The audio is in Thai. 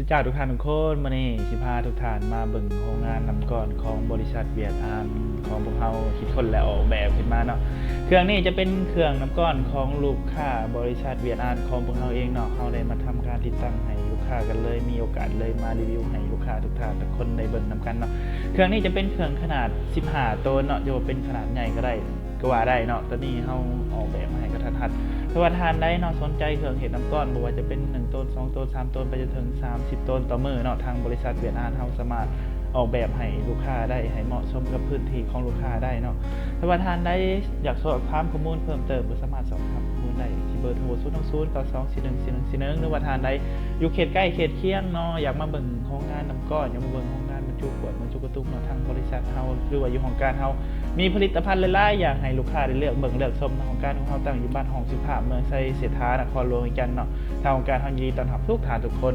สุจ้าทุกท่านทุกคนมานี่สิพาทุกท่านมาเบิ่งโรงงานน้ำก้อนของบริษัทเวียดอามของพวกเราคิดคนและออกแบบขึ้นมาเนาะเครื่องนี้จะเป็นเครื่องน้ำก้อนของลูกค้าบริษัทเวียดอามของพวกเราเองเนาะเราได้มาทำการติดตั้งให้ลูกค้ากันเลยมีโอกาสเลยมารีวิวให้ลูกค้าทุกท่านทุกคนได้เบิ่งนำกันเนาะเครื่องนี้จะเป็นเครื่องขนาด15ตัวเนาะจะเป็นขนาดใหญ่ก็ได้ก็ว่าได้เนาะตอนนี้เราออกแบบมาให้กระทัดรัดถ้าว่าทานได้เนาะสนใจเครื่องเห็ดน้ำก้อนบอกว่าจะเป็น1ต้น2ต้น3ต้นไปจนถึง30ต้นต่อมื้อเนาะทางบริษัทเวียดนามเราสามารถออกแบบให้ลูกค้าได้ให้เหมาะสมกับพื้นที่ของลูกค้าได้เนาะถ้าว่าทานได้อยากสอบถามข้อมูลเพิ่มเติมก็สามารถสอบถามข้อมูลได้ที่เบอร์โทร02092414141หรือว่าทานได้อยู่เขตใกล้เขตเคียงเนาะอยากมาเบิ่งโครงงานน้ำก้อนอยากมาเบิ่งโครงงานบรรจุขวดบรรจุกระตุกเนาะทางบริษัทเราหรือว่าอยู่ของการเรามีผลิตภัณฑ์หลายๆอย่างให้ลูกค้าได้เลือกเบิ่งเลือกชมของการของเราตั้งอยู่บ้านห้องสุภาพเมืองไซเสถานครหลวงอีกกันเนาะทางของการเรายินดีต้อนรับทุกท่านทุกคน